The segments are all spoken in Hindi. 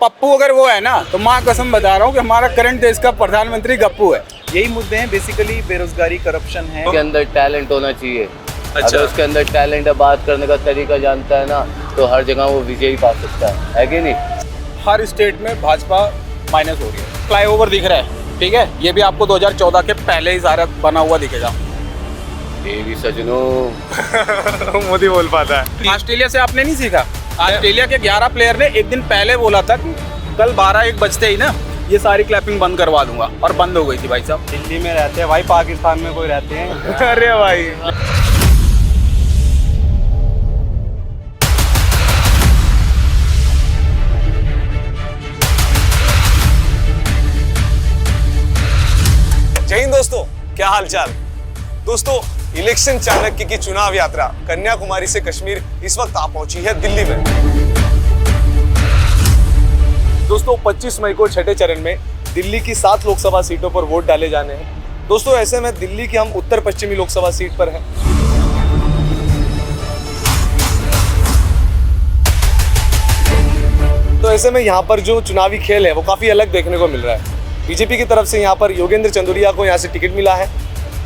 पप्पू अगर वो है ना तो माँ कसम बता रहा हूँ कि हमारा करंट देश का प्रधानमंत्री गप्पू है। यही मुद्दे हैं बेसिकली, बेरोजगारी, करप्शन है। के अंदर टैलेंट होना चाहिए। अच्छा। अगर उसके अंदर टैलेंट है, बात करने का तरीका जानता है ना, तो हर जगह वो विजयी पा सकता है कि नहीं। हर स्टेट में भाजपा माइनस हो रही है। फ्लाईओवर दिख रहा है, ठीक है, ये भी आपको 2014 के पहले ही सारा बना हुआ दिखेगा। ये भी सजनो मोदी बोल पाता है। ऑस्ट्रेलिया से आपने नहीं सीखा? ऑस्ट्रेलिया के 11 प्लेयर ने एक दिन पहले बोला था कि कल 12-1 बजते ही ना ये सारी क्लैपिंग बंद करवा दूंगा, और बंद हो गई थी भाई साहब। दिल्ली में रहते हैं भाई, पाकिस्तान में कोई रहते हैं? अरे भाई, जय हिंद दोस्तों, क्या हाल चाल। दोस्तों, इलेक्शन चाणक्य की चुनाव यात्रा कन्याकुमारी से कश्मीर इस वक्त आ पहुंची है दिल्ली में। दोस्तों, 25 मई को छठे चरण में दिल्ली की 7 लोकसभा सीटों पर वोट डाले जाने हैं। दोस्तों, ऐसे में दिल्ली की हम उत्तर पश्चिमी लोकसभा सीट पर हैं। तो ऐसे में यहाँ पर जो चुनावी खेल है वो काफी अलग देखने को मिल रहा है। बीजेपी की तरफ से यहाँ पर योगेंद्र चंदोलिया को यहाँ से टिकट मिला है,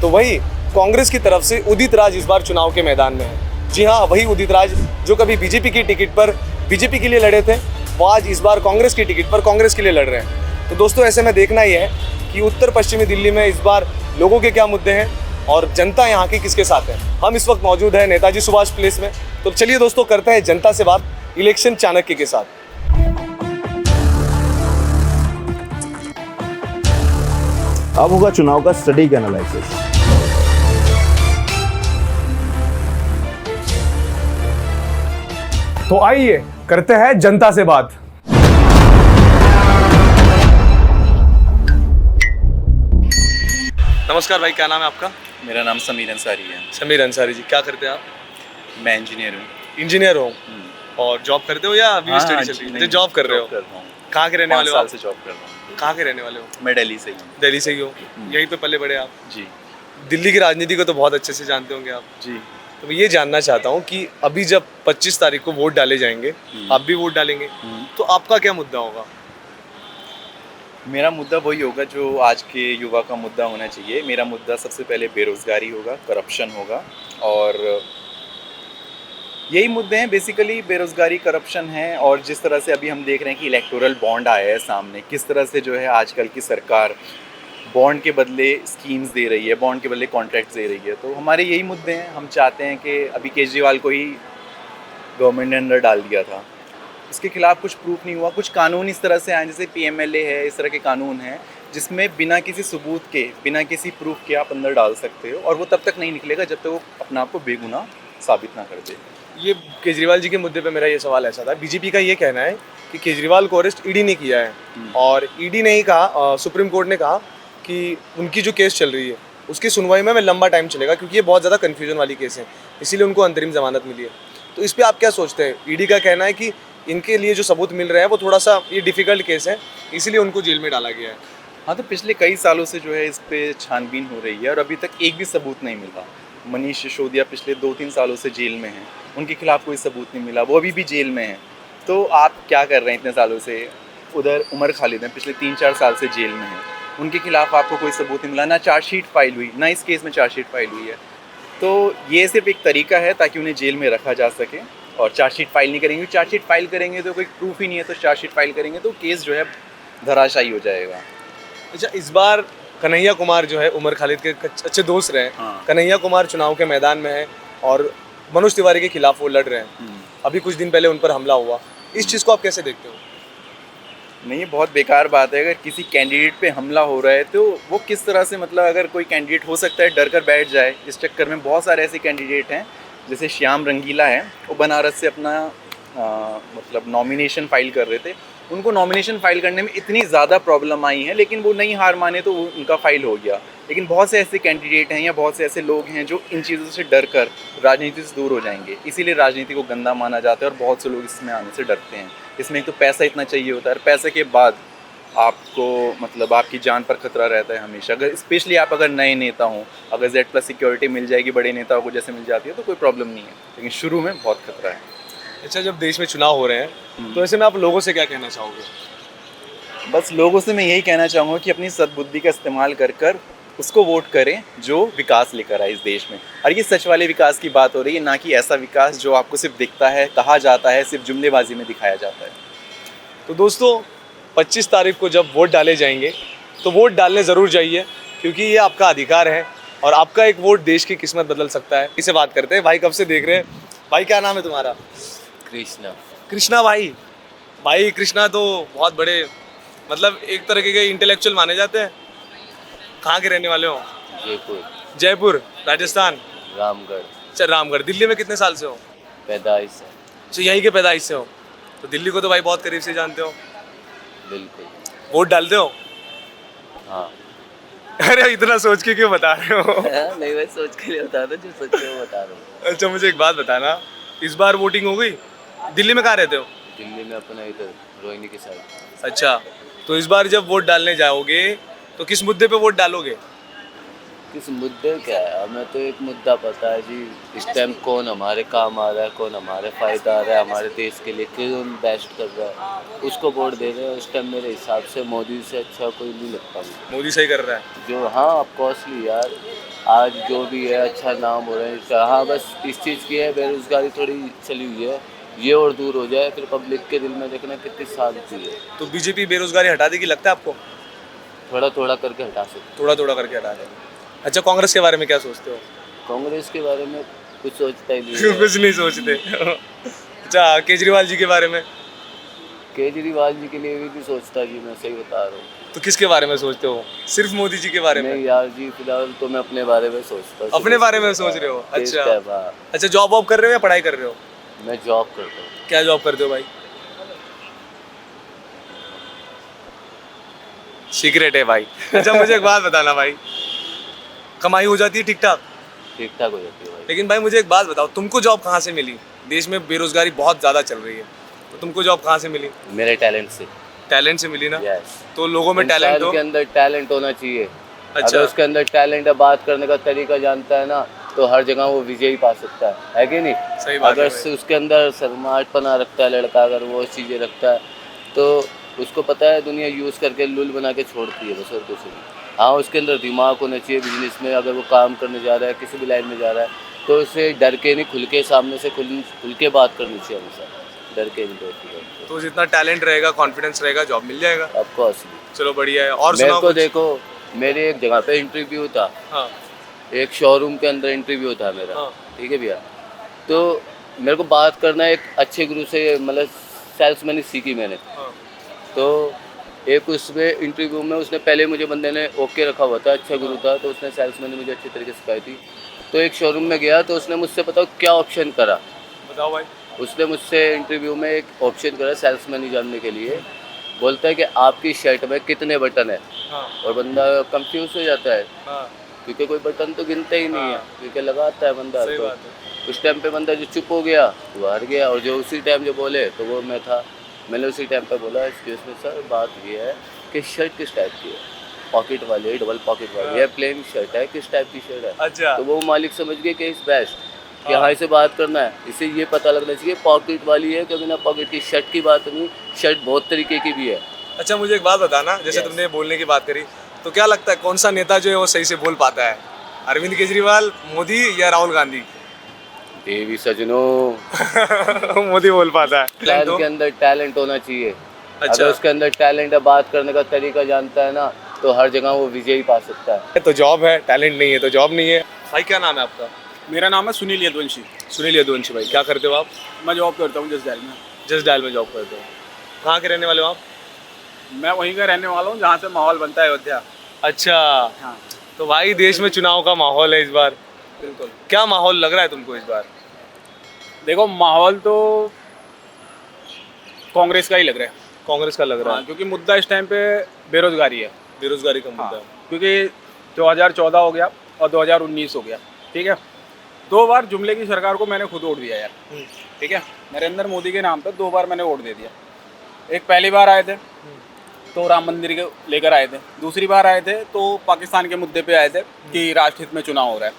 तो वही कांग्रेस की तरफ से उदित राज इस बार चुनाव के मैदान में है। जी हाँ, वही उदित राज जो कभी बीजेपी की टिकट पर बीजेपी के लिए लड़े थे, वो आज इस बार कांग्रेस की टिकट पर कांग्रेस के लिए लड़ रहे हैं। तो दोस्तों, ऐसे में देखना ही है कि उत्तर पश्चिमी दिल्ली में इस बार लोगों के क्या मुद्दे हैं और जनता यहाँ की किसके साथ है। हम इस वक्त मौजूद है नेताजी सुभाष प्लेस में, तो चलिए दोस्तों करते हैं जनता से बात इलेक्शन चाणक्य के साथ। अब होगा चुनाव का स्टडी एनालिसिस। तो आइए करते हैं जनता से बात। नमस्कार भाई, क्या नाम है आपका? मेरा नाम समीर अंसारी है। समीर अंसारी जी, क्या करते हैं आप? मैं इंजीनियर हूँ। इंजीनियर हो और जॉब करते हो या अभी स्टडी चल रही है? जॉब कर रहे हो? कहाँ के रहने वाले हो? 5 साल से जॉब कर रहा हूँ। कहाँ के रहने वाले हो? मैं दिल्ली से ही हूँ। दिल्ली से ही हो? यहीं पे पले बड़े आप? जी दिल्ली की राजनीति को तो बहुत अच्छे से जानते होंगे आप। जी। तो मैं ये जानना चाहता हूँ कि अभी जब 25 तारीख को वोट डाले जाएंगे, आप भी वोट डालेंगे, तो आपका क्या मुद्दा होगा? मेरा मुद्दा वही होगा जो आज के युवा का मुद्दा होना चाहिए। मेरा मुद्दा सबसे पहले बेरोजगारी होगा, करप्शन होगा, और यही मुद्दे हैं बेसिकली, बेरोजगारी, करप्शन है। और जिस तरह से अभी हम देख रहे हैं कि इलेक्टोरल बॉन्ड आया है सामने, किस तरह से जो है आजकल की सरकार बॉन्ड के बदले स्कीम्स दे रही है, बॉन्ड के बदले कॉन्ट्रैक्ट्स दे रही है। तो हमारे यही मुद्दे हैं। हम चाहते हैं कि अभी केजरीवाल को ही गवर्नमेंट ने अंदर डाल दिया था, इसके खिलाफ कुछ प्रूफ नहीं हुआ। कुछ कानून इस तरह से आए, जैसे PMLA है, इस तरह के कानून हैं जिसमें बिना किसी सबूत के, बिना किसी प्रूफ के आप अंदर डाल सकते हो, और वो तब तक नहीं निकलेगा जब तक वो अपने आप को बेगुनाह साबित ना कर दे। ये केजरीवाल जी के मुद्दे पे मेरा ये सवाल ऐसा था, बीजेपी का ये कहना है कि केजरीवाल को अरेस्ट ईडी ने किया है, और ईडी ने ही कहा, सुप्रीम कोर्ट ने कहा कि उनकी जो केस चल रही है उसकी सुनवाई में लंबा टाइम चलेगा क्योंकि ये बहुत ज़्यादा कन्फ्यूजन वाली केस है, इसीलिए उनको अंतरिम जमानत मिली है। तो इस पर आप क्या सोचते हैं? ईडी का कहना है कि इनके लिए जो सबूत मिल रहे हैं वो थोड़ा सा ये डिफ़िकल्ट केस है, इसीलिए उनको जेल में डाला गया है। हाँ, तो पिछले कई सालों से जो है इस पे छानबीन हो रही है और अभी तक एक भी सबूत नहीं मिला। मनीष सिसोदिया पिछले 2-3 सालों से जेल में हैं, उनके खिलाफ कोई सबूत नहीं मिला, वो अभी भी जेल में हैं। तो आप क्या कर रहे हैं इतने सालों से? उधर उमर खालिद हैं, पिछले 3-4 साल से जेल में हैं, उनके खिलाफ आपको कोई सबूत नहीं मिला, ना चार्जशीट फाइल हुई, ना इस केस में चार्जशीट फाइल हुई है। तो ये सिर्फ एक तरीका है ताकि उन्हें जेल में रखा जा सके, और चार्जशीट फाइल नहीं करेंगे। चार्जशीट फाइल करेंगे तो कोई प्रूफ ही नहीं है, तो चार्जशीट फाइल करेंगे तो केस जो है धराशायी हो जाएगा। अच्छा, इस बार कन्हैया कुमार जो है उमर खालिद के अच्छे दोस्त रहे, कन्हैया कुमार चुनाव के मैदान में है और मनोज तिवारी के खिलाफ वो लड़ रहे हैं। अभी कुछ दिन पहले उन पर हमला हुआ, इस चीज़ को आप कैसे देखते हो? नहीं, ये बहुत बेकार बात है। अगर किसी कैंडिडेट पे हमला हो रहा है तो वो किस तरह से, मतलब अगर कोई कैंडिडेट हो सकता है डर कर बैठ जाए, इस चक्कर में बहुत सारे ऐसे कैंडिडेट हैं, जैसे श्याम रंगीला है, वो बनारस से अपना मतलब नॉमिनेशन फाइल कर रहे थे। उनको नॉमिनेशन फाइल करने में इतनी ज़्यादा प्रॉब्लम आई है, लेकिन वो नहीं हार माने तो उनका फाइल हो गया। लेकिन बहुत से ऐसे कैंडिडेट हैं या बहुत से ऐसे लोग हैं जो इन चीज़ों से डर कर राजनीति से दूर हो जाएंगे, इसीलिए राजनीति को गंदा माना जाता है और बहुत से लोग इसमें आने से डरते हैं। इसमें एक तो पैसा इतना चाहिए होता है, और पैसे के बाद आपको मतलब आपकी जान पर खतरा रहता है हमेशा। अगर स्पेशली आप अगर नए नेता हों, अगर Z+ सिक्योरिटी मिल जाएगी बड़े नेताओं को जैसे मिल जाती है तो कोई प्रॉब्लम नहीं है, लेकिन शुरू में बहुत खतरा है। अच्छा, जब देश में चुनाव हो रहे हैं तो ऐसे में आप लोगों से क्या कहना चाहोगे? बस लोगों से मैं यही कहना चाहूँगा कि अपनी सद्बुद्धि का इस्तेमाल कर कर उसको वोट करें जो विकास लेकर आए इस देश में। और ये सच वाले विकास की बात हो रही है, ना कि ऐसा विकास जो आपको सिर्फ दिखता है, कहा जाता है, सिर्फ जुमलेबाजी में दिखाया जाता है। तो दोस्तों 25 तारीख को जब वोट डाले जाएंगे तो वोट डालने ज़रूर जाइए, क्योंकि ये आपका अधिकार है और आपका एक वोट देश की किस्मत बदल सकता है। इसे बात करते हैं। भाई कब से देख रहे हैं? भाई क्या नाम है तुम्हारा? कृष्णा। कृष्णा भाई। भाई कृष्णा तो बहुत बड़े, मतलब एक तरह के इंटेलेक्चुअल माने जाते हैं। कहाँ के रहने वाले हो? जयपुर। जयपुर राजस्थान। रामगढ़। अच्छा, रामगढ़। दिल्ली में कितने साल से हो? पैदाइश है। अच्छा, यहीं के पैदाइश से हो, तो दिल्ली को तो भाई बहुत करीब से जानते हो। बिल्कुल। वोट डालते हो? हाँ। अरे इतना सोच के क्यों बता रहे हो? नहीं, मैं सोच के लिए बता रहा हूँ, जो सच है वो बता रहा हूँ। अच्छा, मुझे एक बात बताना, इस बार वोटिंग हो गई? दिल्ली में कहाँ रहते हो? दिल्ली में अपना इधर रोहिणी के साइड। अच्छा, तो इस बार जब वोट डालने जाओगे तो किस मुद्दे पे वोट डालोगे? किस मुद्दे क्या है, हमें तो एक मुद्दा पता है जी, इस टाइम कौन हमारे काम आ रहा है, कौन हमारे फायदा आ रहा है, हमारे देश के लिए कौन बेस्ट कर रहा है, उसको वोट दे रहे हैं। इस टाइम मेरे हिसाब से मोदी से अच्छा कोई नहीं लगता मुझे। मोदी सही कर रहा है। जो हाँ ऑफकोर्सली यार, आज जो भी है अच्छा नाम हो रहा है। हाँ, बस इस चीज़ की है, बेरोजगारी थोड़ी चली हुई है, ये और दूर हो जाए फिर पब्लिक के दिल में देखना कितनी शांति है। तो बीजेपी बेरोजगारी हटा देगी लगता है आपको? थोड़ा थोड़ा करके हटा सकते। थोड़ा थोड़ा करके हटा देगी। अच्छा, कांग्रेस के बारे में क्या सोचते हो? कांग्रेस के बारे में कुछ सोचता ही नहीं है। कुछ नहीं सोचते। अच्छा, केजरीवाल जी के बारे में? केजरीवाल जी के लिए भी नहीं सोचता जी, मैं सही बता रहा हूँ। तो किसके बारे में सोचते हो? सिर्फ मोदी जी के बारे में? नहीं यार जी, फिलहाल तो मैं अपने बारे में सोचता हूँ। अपने बारे में सोच रहे हो? देश अच्छा। का है बाहर। अच्छा, जॉब वॉब कर रहे हो या पढ़ाई कर रहे हो? मैं जॉब करता हूँ। क्या जॉब करते हो भाई? सीक्रेट है भाई। अच्छा, मुझे एक बात बताना भाई, कमाई हो जाती है ठीक ठाक? ठीक ठाक हो जाती है भाई। लेकिन भाई मुझे एक बात बताओ, तुमको जॉब कहाँ से मिली? देश में बेरोजगारी बहुत ज़्यादा चल रही है, तो तुमको जॉब कहाँ से मिली? मेरे टैलेंट से। टैलेंट से मिली ना? यस। तो लोगों में टैलेंट इंसान हो। के अंदर टैलेंट होना चाहिए। अच्छा। अगर उसके अंदर टैलेंट है, बात करने का तरीका जानता है ना, तो हर जगह वो विजयी पा सकता है कि नहीं? सही बात है अगर भाई। उसके अंदर स्मार्टपना रखता है लड़का, अगर वो चीज़ें रखता है तो उसको पता है दुनिया यूज़ करके लुल बना के छोड़ती है, बस और कुछ नहीं। हाँ, उसके अंदर दिमाग होना चाहिए बिजनेस में। अगर वो काम करने जा रहा है, किसी भी लाइन में जा रहा है, तो उसे डर के नहीं, खुल के सामने से खुल के बात करनी चाहिए हमेशा, डर के नहीं बैठती। तो जितना टैलेंट रहेगा, कॉन्फिडेंस रहेगा, जॉब मिल जाएगा। ऑफकोर्स। चलो बढ़िया है। और मेरे सुनाओ को कुछ। देखो, मेरे एक जगह पे इंटरव्यू था, हाँ एक शोरूम के अंदर इंटरव्यू था मेरा। हाँ। ठीक है भैया, तो मेरे को बात करना एक अच्छे गुरु से, मतलब सेल्समैन ही सीखी मैंने। हाँ। तो एक उसमें इंटरव्यू में उसने पहले मुझे बंदे ने ओके रखा हुआ था, अच्छा गुरु था, तो उसने सेल्समैन ने मुझे अच्छे तरीके से सिखाई थी। तो एक शोरूम में गया तो उसने मुझसे बताओ क्या ऑप्शन करा। बताओ भाई। उसने मुझसे इंटरव्यू में एक ऑप्शन करा सेल्समैन ही जानने के लिए, बोलता है कि आपकी शर्ट में कितने बटन है। हाँ और बंदा कंफ्यूज हो जाता है, हाँ, क्योंकि कोई बटन तो गिनता ही नहीं है, हाँ। क्योंकि लगाता है बंदा। सही तो बात है। उस टाइम पे बंदा जो चुप हो गया वो हार गया, और जो उसी टाइम जो बोले तो वो मैं था। मैंने उसी टाइम पे बोला, एक्सक्यूज मी सर, बात ये है कि शर्ट किस टाइप की है, पॉकेट वाली है, डबल पॉकेट वाली है, प्लेन शर्ट है, किस टाइप की शर्ट है। अच्छा। तो वो मालिक समझ गए कि इस बेस्ट कि हाँ। हाँ इसे बात करना है, इसे ये पता लगना चाहिए पॉकेट वाली है कि बिना पॉकेट की। शर्ट की बात नहीं, शर्ट बहुत तरीके की भी है। अच्छा, मुझे एक बात बताना, जैसे Yes. तुमने बोलने की बात करी, तो क्या लगता है कौन सा नेता जो है वो सही से बोल पाता है? अरविंद केजरीवाल, मोदी या राहुल गांधी? देवी सजनों, मोदी बोल पाता है। इंसान के अंदर टैलेंट होना चाहिए। अच्छा। अगर उसके अंदर टैलेंट है, बात करने का तरीका जानता है ना, तो हर जगह वो विजयी पा सकता है। तो जॉब है, टैलेंट नहीं है तो जॉब नहीं है। भाई क्या नाम है आपका? मेरा नाम है सुनील यदुवंशी। सुनील यदुवंशी भाई, क्या करते हो आप? मैं जॉब करता हूँ जस्ट डायल में। जस्ट डायल में जॉब करते हो। कहाँ के रहने वाले हो आप? मैं वहीं का रहने वाला हूँ जहाँ से माहौल बनता है अयोध्या। अच्छा, हाँ तो भाई देश में चुनाव का माहौल है इस बार, बिल्कुल। क्या माहौल लग रहा है तुमको इस बार? देखो माहौल तो कांग्रेस का ही लग रहा है। कांग्रेस का लग रहा हाँ, है। क्योंकि मुद्दा इस टाइम पे बेरोजगारी है। बेरोजगारी का मुद्दा हाँ, है। क्योंकि 2014 हो गया और 2019 हो गया, ठीक है। 2 बार जुमले की सरकार को मैंने खुद वोट दिया यार, ठीक है। नरेंद्र मोदी के नाम पर 2 बार मैंने वोट दे दिया। एक पहली बार आए थे तो राम मंदिर के लेकर आए थे, दूसरी बार आए थे तो पाकिस्तान के मुद्दे पे आए थे कि राष्ट्रहित में चुनाव हो रहा है,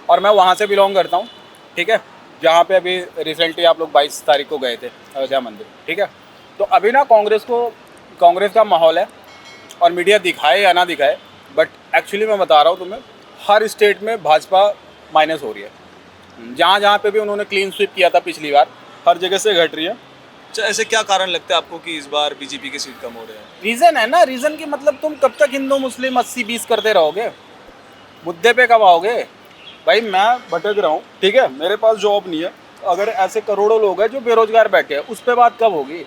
और मैं वहाँ से बिलोंग करता हूँ, ठीक है। जहाँ पे अभी रिसेंटली आप लोग 22 तारीख को गए थे अयोध्या मंदिर, ठीक है। तो अभी ना कांग्रेस का माहौल है, और मीडिया दिखाए या ना दिखाए, बट एक्चुअली मैं बता रहा हूँ तुम्हें, हर स्टेट में भाजपा माइनस हो रही है। जहाँ जहाँ पे भी उन्होंने क्लीन स्वीप किया था पिछली बार, हर जगह से घट रही है। अच्छा, ऐसे क्या कारण लगता है आपको कि इस बार बीजेपी की सीट कम हो रहे हैं? रीज़न है ना, रीज़न की मतलब तुम कब तक हिंदू मुस्लिम 80-20 करते रहोगे, मुद्दे पे कब आओगे भाई? मैं भटक रहा हूँ, ठीक है, मेरे पास जॉब नहीं है, अगर ऐसे करोड़ों लोग हैं जो बेरोजगार बैठे हैं, उस पर बात कब होगी?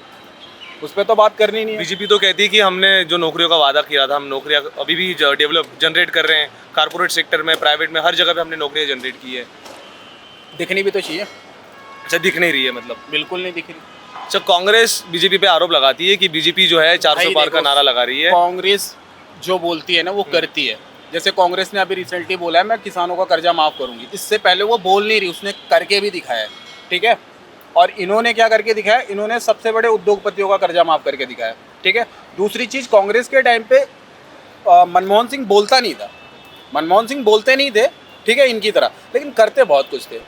उस पर तो बात करनी नहीं है। बीजेपी तो कहती है कि हमने जो नौकरियों का वादा किया था, हम नौकरियां अभी भी जनरेट कर रहे हैं। कारपोरेट सेक्टर में, प्राइवेट में, हर जगह पे हमने नौकरियां जनरेट की है। दिखनी भी तो चाहिए। अच्छा, दिख नहीं रही है मतलब? बिल्कुल नहीं दिख रही। अच्छा, कांग्रेस बीजेपी पे आरोप लगाती है कि बीजेपी जो है 400 भाई पार का देखो, नारा लगा रही है। कांग्रेस जो बोलती है ना वो करती है। जैसे कांग्रेस ने अभी रिसेंटली बोला है मैं किसानों का कर्जा माफ करूंगी, इससे पहले वो बोल नहीं रही, उसने करके भी दिखाया है, ठीक है। और इन्होंने क्या करके दिखाया, इन्होंने सबसे बड़े उद्योगपतियों का कर्जा माफ करके दिखाया, ठीक है। दूसरी चीज़, कांग्रेस के टाइम पे मनमोहन सिंह बोलता नहीं था, मनमोहन सिंह बोलते नहीं थे, ठीक है, इनकी तरह, लेकिन करते बहुत कुछ थे।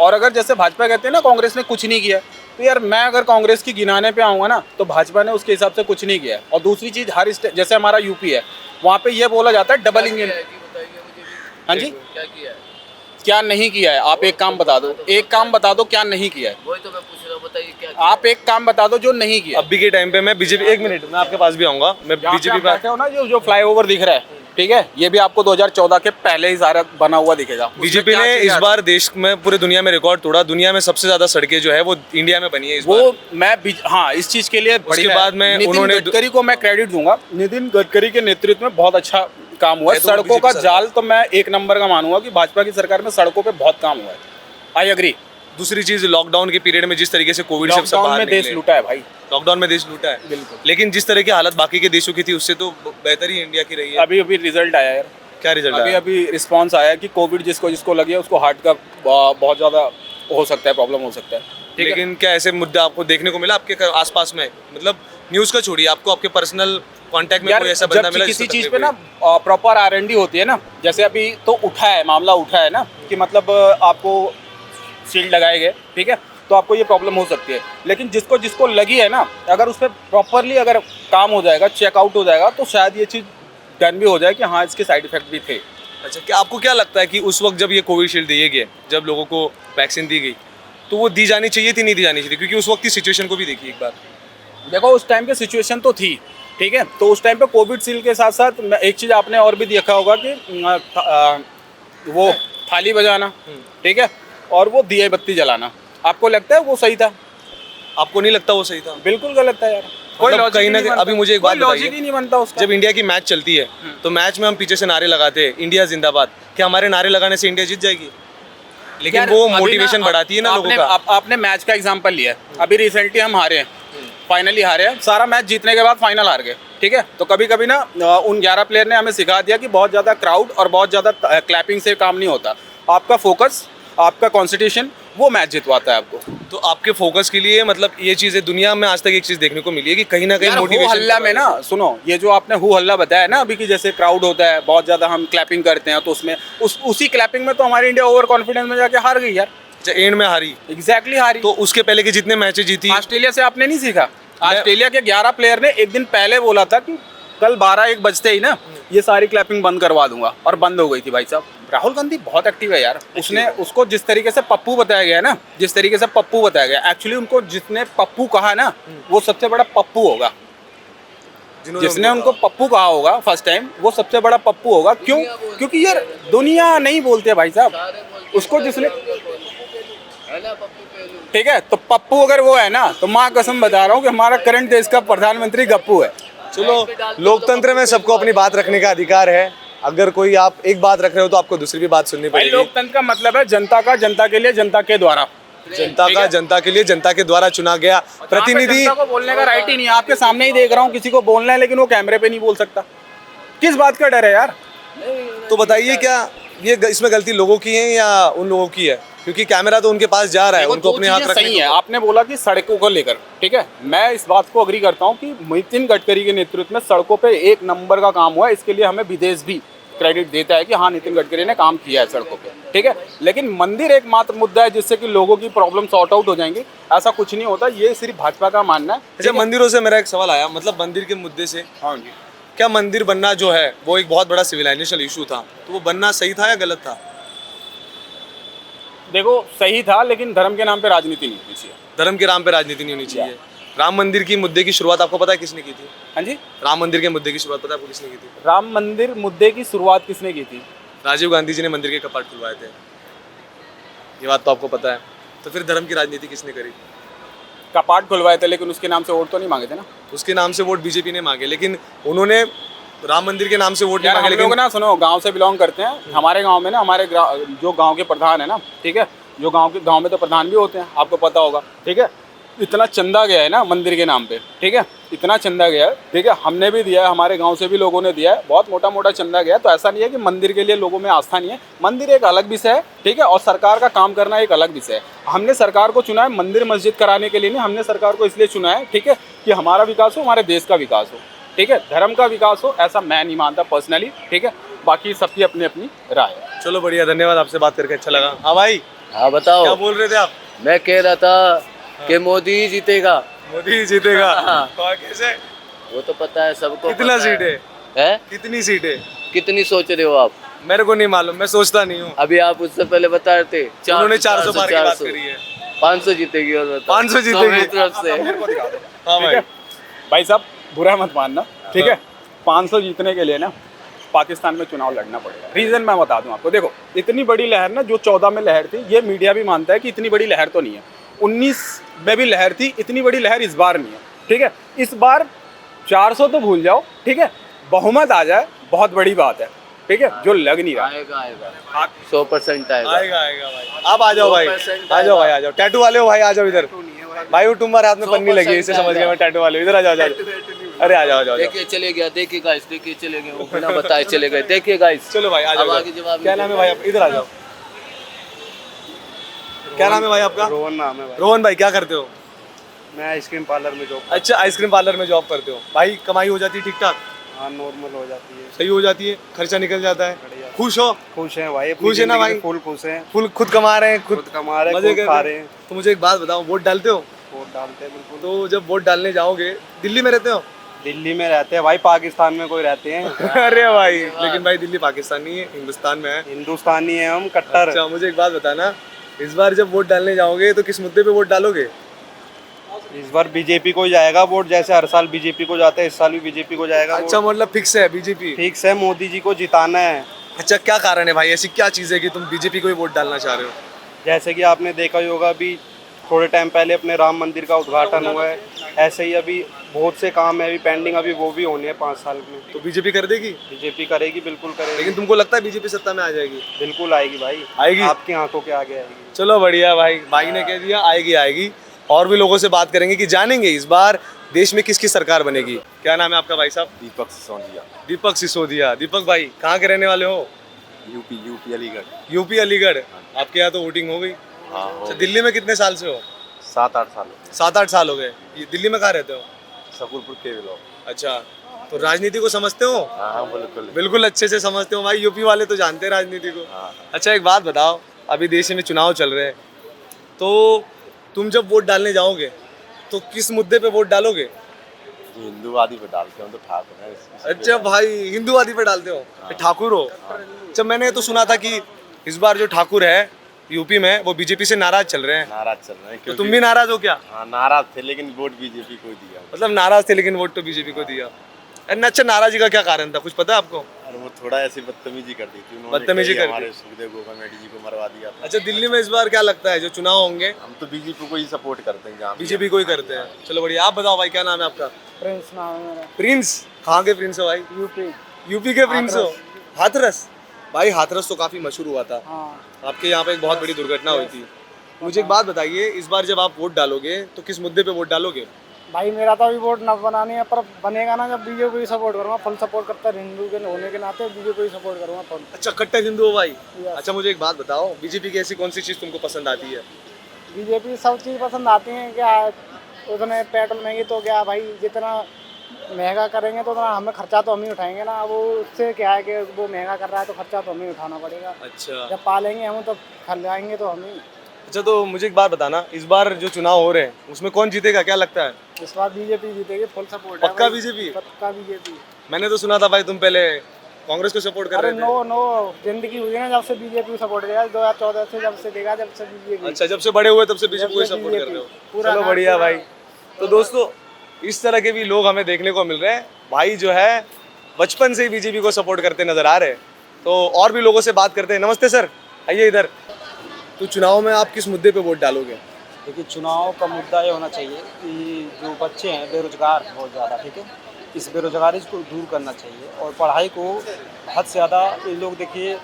और अगर जैसे भाजपा कहते हैं ना कांग्रेस ने कुछ नहीं किया, तो यार मैं अगर कांग्रेस की गिनाने पे आऊँगा ना, तो भाजपा ने उसके हिसाब से कुछ नहीं किया है। और दूसरी चीज़, हर स्टेट, जैसे हमारा यूपी है, वहाँ पे ये बोला जाता है डबल इंजन। हाँ जी, क्या किया है? क्या नहीं किया है? आप एक काम बता दो, एक काम बता दो क्या नहीं किया है। वही तो मैं पूछ रहा हूँ, बताइए क्या आप एक काम बता दो जो नहीं किया। अभी के टाइम पे मैं बीजेपी, एक मिनट मैं आपके पास भी आऊंगा, मैं बीजेपी पे बैठे हो ना, जो फ्लाईओवर दिख रहा है, ठीक है, ये भी आपको 2014 के पहले ही सारा बना हुआ दिखेगा। बीजेपी ने इस बार देश में, पूरे दुनिया में रिकॉर्ड तोड़ा। दुनिया में सबसे ज्यादा सड़कें जो है वो इंडिया में बनी है इस बार। वो मैं हाँ, इस चीज के लिए बढ़िया है। बाद में नितिन उन्होंने गडकरी को मैं क्रेडिट दूंगा। नितिन गडकरी के नेतृत्व में बहुत अच्छा काम हुआ है। है तो सड़कों का बीजेपी जाल तो मैं एक नंबर का मानूंगा कि भाजपा की सरकार में सड़कों पे बहुत काम हुआ है। I agree. दूसरी चीज, लॉकडाउन के पीरियड में जिस तरीके से कोविड से सब लॉकडाउन बाहर में देश निकले, लूटा है भाई, लॉकडाउन में देश लूटा है बिल्कुल। लेकिन जिस तरह की हालत बाकी के देशों की थी उससे तो बेहतर ही इंडिया की रही है। अभी अभी रिजल्ट आया यार, क्या रिजल्ट अभी आया? अभी रिस्पांस आया कि कोविड जिसको लगी है उसको हार्ट का बहुत ज़्यादा हो सकता है, प्रॉब्लम हो सकता है, ठीक है। लेकिन क्या ऐसे मुद्दे आपको देखने को मिला आपके आसपास में? मतलब न्यूज़ का छोड़िए, आपको आपके पर्सनल कांटेक्ट में यार कोई ऐसा बंदा जब मिला किसी जिसको चीज़ तकलीफ पे ना प्रॉपर R&D होती है ना, जैसे अभी तो मामला उठा है ना कि मतलब आपको शील्ड लगाए गए, ठीक है, तो आपको ये प्रॉब्लम हो सकती है। लेकिन जिसको लगी है ना, अगर उस पर प्रॉपरली अगर काम हो जाएगा, चेकआउट हो जाएगा, तो शायद ये चीज़ डन भी हो जाए कि हाँ इसके साइड इफेक्ट भी थे। अच्छा, क्या आपको क्या लगता है कि उस वक्त जब ये कोविशील्ड दिए गए, जब लोगों को वैक्सीन दी गई, तो वो दी जानी चाहिए थी, नहीं दी जानी चाहिए? क्योंकि उस वक्त की सिचुएशन को भी देखिए एक बार। देखो उस टाइम पे सिचुएशन तो थी, ठीक है, तो उस टाइम पे कोविशील्ड के साथ साथ एक चीज़ आपने और भी देखा होगा कि वो थाली बजाना, ठीक है, और वो दिए बत्ती जलाना, आपको लगता है वो सही था? आपको नहीं लगता वो सही था? बिल्कुल गलत था यार, कोई मतलब लॉजिक कहीं ही ना नहीं कहीं- बनता। अभी मुझे एक बात कोई लॉजिक बताइए, ही नहीं बनता उसका। जब इंडिया की मैच चलती है तो मैच में हम पीछे से नारे लगाते हैं, इंडिया जिंदाबाद, क्या हमारे नारे लगाने से इंडिया जीत जाएगी? लेकिन यार, वो अभी मोटिवेशन ना, बढ़ाती है ना लोगों का। आपने मैच का एग्जांपल लिया, अभी रिसेंटली हम हारे हैं, फाइनली हारे हैं, सारा मैच जीतने के बाद फाइनल हार गए, ठीक है। तो कभी कभी ना उन 11 प्लेयर ने हमें सिखा दिया कि बहुत ज़्यादा क्राउड और बहुत ज़्यादा क्लैपिंग से काम नहीं होता, आपका फोकस, आपका कॉन्सेंट्रेशन, वो मैच जितवाता है आपको। तो आपके फोकस के लिए मतलब ये चीज़ें दुनिया में आज तक एक चीज़ देखने को मिली है कि कहीं ना कहीं यार हू मोटिवेशन हल्ला में ना, सुनो, ये जो आपने हू हल्ला बताया ना अभी, कि जैसे क्राउड होता है, बहुत ज़्यादा हम क्लैपिंग करते हैं, तो उसमें उसी क्लैपिंग में तो हमारी इंडिया ओवर कॉन्फिडेंस में जाके हार गई यार। अच्छा, एंड में हारी। एग्जैक्टली हारी। तो उसके पहले के जितने मैचेस जीती, ऑस्ट्रेलिया से आपने नहीं सीखा? ऑस्ट्रेलिया के 11 प्लेयर ने एक दिन पहले बोला था कि कल 12-1 बजते ही ना ये सारी क्लैपिंग बंद करवा दूंगा, और बंद हो गई थी भाई साहब। राहुल गांधी बहुत एक्टिव है यार, उसको जिस तरीके से पप्पू बताया गया ना, जिस तरीके से पप्पू बताया गया, एक्चुअली उनको जिसने पप्पू कहा ना, वो सबसे बड़ा पप्पू होगा। जिसने उनको पप्पू कहा होगा फर्स्ट टाइम, वो सबसे बड़ा पप्पू होगा। क्यों? क्योंकि यार दुनिया नहीं बोलते भाई साहब उसको, जिसने, ठीक है, तो पप्पू अगर वो है ना, तो माँ कसम बता रहा हूँ कि हमारा करंट देश का प्रधानमंत्री गप्पू है। चलो, लोकतंत्र में सबको अपनी बात रखने का अधिकार है। अगर कोई आप एक बात रख रहे हो तो आपको दूसरी भी बात सुननी भाई पड़ेगी। लोकतंत्र का मतलब है जनता का, जनता के लिए, जनता के द्वारा, जनता का, जनता के लिए, जनता के द्वारा चुना गया प्रतिनिधि। जनता को बोलने का राइट ही नहीं है। आपके सामने ही देख रहा हूँ, किसी को बोलना है लेकिन वो कैमरे पे नहीं बोल सकता। किस बात का डर है यार? तो बताइए, क्या ये इसमें गलती लोगों की है या उन लोगों की है? क्योंकि कैमरा तो उनके पास जा रहा है, उनको अपने हाथ रखने सही है। आपने बोला कि सड़कों को लेकर, ठीक है, मैं इस बात को अग्री करता हूँ कि नितिन गडकरी के नेतृत्व में सड़कों पे एक नंबर का काम हुआ है। इसके लिए हमें विदेश भी क्रेडिट देता है कि हाँ नितिन गडकरी ने काम किया है सड़कों पे, ठीक है। लेकिन मंदिर एकमात्र मुद्दा है जिससे कि लोगों की प्रॉब्लम सॉर्ट आउट हो जाएंगी, ऐसा कुछ नहीं होता। ये सिर्फ भाजपा का मानना है। अच्छा, मंदिरों से मेरा एक सवाल आया, मतलब मंदिर के मुद्दे से, हाँ जी। क्या मंदिर बनना जो है वो एक बहुत बड़ा सिविलाइजेशन इशू था, तो वो बनना सही था या गलत था? देखो सही था, लेकिन धर्म के नाम पे राजनीति नहीं होनी चाहिए। धर्म के नाम पे राजनीति नहीं होनी चाहिए। राम मंदिर की मुद्दे की शुरुआत आपको पता है किसने की थी? हाँ जी। राम मंदिर के मुद्दे की शुरुआत पता है आपको किसने की थी? राम मंदिर मुद्दे की शुरुआत किसने की थी? राजीव गांधी जी ने मंदिर के कपाट खुलवाए थे, ये बात तो आपको पता है। तो फिर धर्म की राजनीति किसने करी? कपाट खुलवाए थे, लेकिन उसके नाम से वोट तो नहीं मांगे थे ना। उसके नाम से वोट बीजेपी ने मांगे, लेकिन उन्होंने राम मंदिर के नाम से वोट नहीं यार मांगे। हम लोग लेकिन ना, सुनो, गांव से बिलोंग करते हैं। हमारे गांव में ना, जो गांव के प्रधान है ना, ठीक है, जो गांव में तो प्रधान भी होते हैं, आपको पता होगा, ठीक है। इतना चंदा गया है ना मंदिर के नाम पे, ठीक है, इतना चंदा गया है, ठीक है, हमने भी दिया है, हमारे गांव से भी लोगों ने दिया है, बहुत मोटा मोटा चंदा गया है। तो ऐसा नहीं है कि मंदिर के लिए लोगों में आस्था नहीं है। मंदिर एक अलग विषय है, ठीक है, और सरकार का काम करना एक अलग विषय है। हमने सरकार को चुना है मंदिर मस्जिद कराने के लिए नहीं, हमने सरकार को इसलिए चुना है, ठीक है, कि हमारा विकास हो, हमारे देश का विकास हो, ठीक है, धर्म का विकास हो, ऐसा मैं नहीं मानता पर्सनली, ठीक है। बाकी सबकी अपनी अपनी राय है। चलो बढ़िया, धन्यवाद, आपसे बात करके अच्छा लगा। हाँ भाई, हाँ बताओ। क्या बोल रहे थे आप? मैं कह रहा था कि मोदी ही जीतेगा। मोदी ही जीतेगा। हाँ। तो कैसे? वो तो पता है सबको। कितना पता है। सीट है? कितनी सीटें? कितनी सोच रहे हो आप? मेरे को नहीं मालूम, मैं सोचता नहीं हूँ। अभी आप उससे पहले बता रहे थे उन्होंने 400 पार की बात करी है। 500 जीतेगी और बताओ। 500 जीतेगी। मेरी तरफ से। हाँ ठीक भाई। है भाई साहब, बुरा मत मानना, ठीक है। 500 जीतने के लिए ना पाकिस्तान में चुनाव लड़ना पड़ेगा। रीज़न मैं बता दूं आपको। देखो, इतनी बड़ी लहर ना जो 14 में लहर थी, ये मीडिया भी मानता है कि इतनी बड़ी लहर तो नहीं है। 19 में भी लहर थी, इतनी बड़ी लहर इस बार नहीं है, ठीक है। इस बार 400 तो भूल जाओ, ठीक है, बहुमत आ जाए, बहुत बड़ी बात है, ठीक है, जो लग नहीं रहा। आएगा आएगा 100% आएगा। आएगा आएगा भाई। आप आ जाओ भाई, 100% आ जाओ भाई, आ जाओ। टैटू वाले हो भाई, आ जाओ इधर भाई। वो तुम्हारे हाथ में पन्नी लगी है, इससे समझ गया मैं। टैटू वाले इधर आ जाओ, आ जाओ। अरे आ जाओ, आ जाओ। देखिए चले गया, देखिए गाइस, देखिए चले गए, वो बिना बताए चले गए। देखिए गाइस, चलो भाई, आ अब जाओ। आगे जवाब क्या नाम है भाई आप? इधर आ जाओ। क्या नाम है भाई आपका? रोहन नाम है भाई। रोहन भाई, क्या करते हो? मैं आइसक्रीम पार्लर में जॉब। अच्छा, आइसक्रीम पार्लर में जॉब करते हो भाई। कमाई हो जाती है ठीक ठाक? हाँ, नॉर्मल हो जाती है। सही हो जाती है, खर्चा निकल जाता है, बढ़िया। खुश हो? खुश हैं भाई, अपनी खुश है ना जिंदगी भाई? से फुल खुश हैं। फुल खुद कमा रहे हैं, खुद खुद कमा रहे हैं, मजे खुद कर खा रहे रहे हैं। हैं। तो मुझे एक बात बताओ, वोट डालते हो? वोट डालते हैं बिल्कुल। तो जब वोट डालने जाओगे, दिल्ली में रहते हो? दिल्ली में रहते हैं भाई, पाकिस्तान में कोई रहते हैं? अरे भाई, लेकिन भाई दिल्ली पाकिस्तान नहीं है, हिंदुस्तान में है। हिंदुस्तानी है हम, कट्टर। अच्छा, मुझे एक बात बताना, इस बार जब वोट डालने जाओगे तो किस मुद्दे पे वोट डालोगे? इस बार बीजेपी को ही जाएगा वोट, जैसे हर साल बीजेपी को जाता है, इस साल भी बीजेपी को जाएगा अच्छा, वोट। मतलब फिक्स है बीजेपी? फिक्स है, मोदी जी को जिताना है। अच्छा, क्या कारण है भाई? ऐसी क्या चीज़ है कि तुम बीजेपी को ही वोट डालना चाह रहे हो? जैसे कि आपने देखा ही होगा, अभी थोड़े टाइम पहले अपने राम मंदिर का उद्घाटन हुआ है। ऐसे ही अभी बहुत से काम है अभी पेंडिंग, अभी वो भी होने हैं 5 साल में। तो बीजेपी कर देगी? बीजेपी करेगी, बिल्कुल करेगी। लेकिन तुमको लगता है बीजेपी सत्ता में आ जाएगी? बिल्कुल आएगी भाई, आएगी? आपकी आंखों के आगे आएगी। चलो बढ़िया भाई, भाई ने कह दिया आएगी आएगी। और भी लोगों से बात करेंगे कि जानेंगे इस बार देश में किसकी सरकार बनेगी। क्या नाम है आपका भाई साहब? दीपक सिसोदिया। दीपक सिसोदिया। दीपक भाई, कहाँ के रहने वाले हो? यूपी अलीगढ़। यूपी अलीगढ़। आपके यहाँ तो वोटिंग हो गई। हाँ, अच्छा, दिल्ली में कितने साल से हो? 7-8 साल हो गए। 7-8 साल हो गए। ये दिल्ली में कहाँ रहते हो? सकूरपुर के लोग। अच्छा, तो राजनीति को समझते हो? हाँ बिल्कुल। बिल्कुल अच्छे से समझते हो भाई, यूपी वाले तो जानते हैं राजनीति को। हाँ। अच्छा, एक बात बताओ, अभी देश में चुनाव चल रहे हैं, तो तुम जब वोट डालने जाओगे तो किस मुद्दे पे वोट डालोगे? जो हिंदूवादी पे डालते हैं तो ठाकुर है। अच्छा भाई, हिंदूवादी पे डालते हो? ठाकुर हो? अच्छा, मैंने तो सुना था कि इस बार जो ठाकुर है यूपी में, वो बीजेपी से नाराज चल रहे हैं। नाराज चल रहे हैं। तो तुम भी नाराज हो क्या? हाँ, नाराज थे, लेकिन वोट बीजेपी को दिया। मतलब नाराज थे लेकिन वोट तो बीजेपी को दिया। अरे अच्छा, नाराजी का क्या कारण था, कुछ पता है आपको? और वो थोड़ा ऐसी बदतमीजी कर दी थी उन्होंने। बदतमीजी कर दी। हमारे सुखदेव गोकर्णी जी को मरवा दिया था। अच्छा, दिल्ली में इस बार क्या लगता है जो चुनाव होंगे? हम तो बीजेपी को ही सपोर्ट करते हैं। जहाँ बीजेपी को ही करते हैं। चलो बढ़िया। आप बताओ भाई, क्या नाम है आपका? प्रिंस नाम है मेरा। प्रिंस। कहाँ के प्रिंस हो भाई? यूपी। यूपी के प्रिंस हो? हाथरस। भाई हाथरस तो काफी मशहूर हुआ था। हाँ। आपके यहाँ पे एक बहुत बड़ी दुर्घटना हुई थी। मुझे एक बात बताइए, इस बार जब आप वोट डालोगे तो किस मुद्दे पे वोट डालोगे? भाई मेरा तो अभी वोट न बनानी है, पर बनेगा ना जब बीजेपी सपोर्ट करूँगा। फुल सपोर्ट करता है, हिंदू के होने के नाते बीजेपी सपोर्ट करूँगा फुल। अच्छा, कट्टर हिंदू हो भाई? Yes. अच्छा, मुझे एक बात बताओ, बीजेपी की ऐसी कौन सी चीज़ तुमको पसंद आती है? बीजेपी सब चीज़ पसंद आती है। क्या उसने पेट्रोल महंगी तो क्या भाई, जितना महंगा करेंगे तो हमें खर्चा तो हम ही उठाएंगे ना। वो उससे क्या है कि वो महंगा कर रहा है तो खर्चा तो हमें उठाना पड़ेगा। अच्छा जब पालेंगे हम तो खिलाएंगे तो हम ही। अच्छा, तो मुझे एक बात बताना, इस बार जो चुनाव हो रहे हैं उसमें कौन जीतेगा, क्या लगता है? इस बार बीजेपी जीतेगी, फुल सपोर्ट है। पक्का भाई, बीजेपी? पक्का बीजेपी। मैंने तो सुना था भाई तुम पहले कांग्रेस को सपोर्ट कर अरे रहे थे। नो जिंदगी हुई है ना जब से बीजेपी सपोर्ट किया, 2014 से जब से देखा, जब से बीजेपी। अच्छा, जब से बड़े हुए तब से बीजेपी को जब से सपोर्ट कर रहे हो। पूरा चलो नाम बढ़िया पूरा- भाई। तो दोस्तों इस तरह के भी लोग हमें देखने को मिल रहे हैं। भाई जो है बचपन से ही बीजेपी को सपोर्ट करते नजर आ रहे हैं। तो और भी लोगों से बात करते हैं। नमस्ते सर, आइए इधर। तो चुनाव में आप किस मुद्दे पे वोट डालोगे? देखिए, चुनाव का मुद्दा ये होना चाहिए कि जो बच्चे हैं बेरोजगार बहुत ज़्यादा, ठीक है, इस बेरोजगारी को दूर करना चाहिए और पढ़ाई को हद से ज़्यादा ये लोग देखिए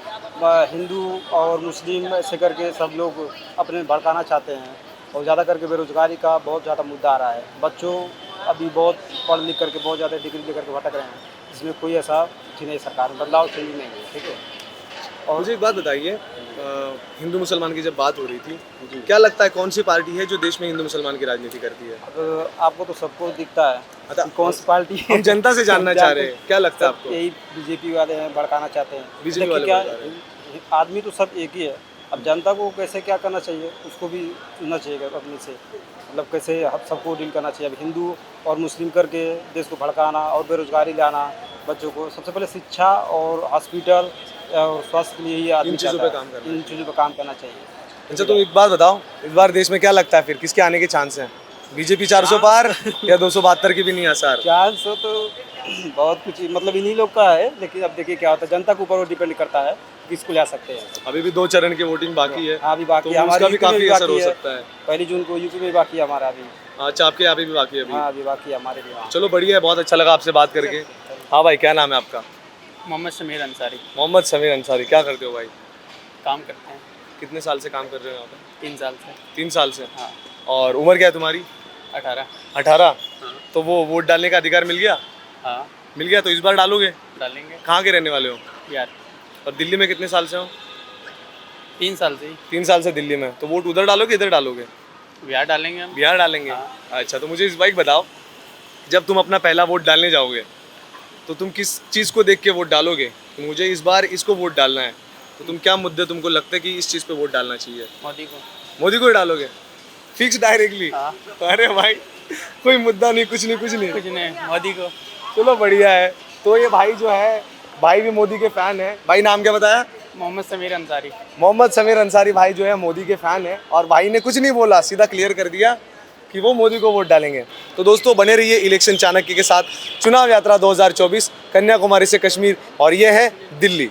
हिंदू और मुस्लिम ऐसे करके सब लोग अपने भड़काना चाहते हैं और ज़्यादा करके बेरोजगारी का बहुत ज़्यादा मुद्दा आ रहा है। बच्चों अभी बहुत पढ़ लिख करके बहुत ज़्यादा डिग्री लेकर के भटक रहे हैं, इसमें कोई ऐसा ठीक नहीं, सरकार में बदलाव चाहिए नहीं है, ठीक है। और मुझे एक बात बताइए, हिंदू मुसलमान की जब बात हो रही थी, क्या लगता है कौन सी पार्टी है जो देश में हिंदू मुसलमान की राजनीति करती है? अब आपको तो सबको दिखता है अच्छा, कि कौन सी पार्टी हम जनता से जानना चाह रहे हैं, क्या लगता है आपको? यही बीजेपी वाले हैं, भड़काना चाहते हैं। बीजेपी देखिए वाले क्या, भड़का रहे आदमी तो सब एक ही है। अब जनता को कैसे क्या करना चाहिए उसको भी चुनना चाहिए अपने से, मतलब कैसे हम सबको डील करना चाहिए। अब हिंदू और मुस्लिम करके देश को भड़काना और बेरोजगारी लाना, बच्चों को सबसे पहले शिक्षा और हॉस्पिटल और स्वास्थ्य के लिए ही आदमी इन चीज़ों चाहता पे है। काम करना इन चीज़ों पर काम करना चाहिए। अच्छा, तो एक बात बताओ, इस बार देश में क्या लगता है फिर किसके आने के चांस हैं? बीजेपी 400 पार या 272 की भी नहीं आसार? चांस हो तो बहुत कुछ मतलब इन्हीं लोग का है, लेकिन अब देखिए क्या होता है, जनता के ऊपर वो डिपेंड करता है किसको ला सकते हैं। अभी भी 2 चरण की वोटिंग बाकी है। हाँ, अभी बाकी तो है, हमारे उसका भी यूपी में काफी भी असर बाकी हो है। सकता है। 1 जून को यूपी में बाकी है हमारा अभी। अच्छा, आपके यहाँ पे भी बाकी है अभी? हाँ, अभी बाकी है हमारे भी। हाँ, चलो बढ़िया है, बहुत अच्छा लगा आपसे बात करके। हाँ भाई, क्या नाम है आपका? मोहम्मद समीर अंसारी। मोहम्मद समीर अंसारी। क्या करते हो भाई? काम करते हैं कितने साल से काम कर रहे हो यहाँ पे? 3 साल से। 3 साल से। हाँ। और उम्र क्या है तुम्हारी? 18। 18। तो वो वोट डालने का अधिकार मिल गया? हाँ, मिल गया, तो इस बार डालोगे? डालेंगे कहाँ के रहने वाले हो? यार। और दिल्ली में कितने साल से हो? 3 साल से ही 3 साल से दिल्ली में। तो वोट उधर डालोगे इधर डालोगे? बिहार डालेंगे हम। बिहार डालेंगे। अच्छा, तो मुझे इस बाइक बताओ, जब तुम अपना पहला वोट डालने जाओगे तो तुम किस चीज़ को देख के वोट डालोगे? तो मुझे इस बार इसको वोट डालना है, तो तुम क्या मुद्दे तुमको लगता है कि इस चीज़ पे वोट डालना चाहिए? मोदी को। मोदी को ही डालोगे फिक्स डायरेक्टली? हाँ। अरे भाई, कोई मुद्दा नहीं, कुछ नहीं, कुछ नहीं। कुछ नहीं, मोदी को। चलो बढ़िया है। तो ये भाई जो है, भाई भी मोदी के फैन है। भाई नाम क्या बताया? मोहम्मद समीर अंसारी। मोहम्मद समीर अंसारी भाई जो है मोदी के फैन है, और भाई ने कुछ नहीं बोला, सीधा क्लियर कर दिया कि वो मोदी को वोट डालेंगे। तो दोस्तों बने रहिए इलेक्शन चाणक्य के साथ। चुनाव यात्रा 2024 कन्याकुमारी से कश्मीर, और ये है दिल्ली।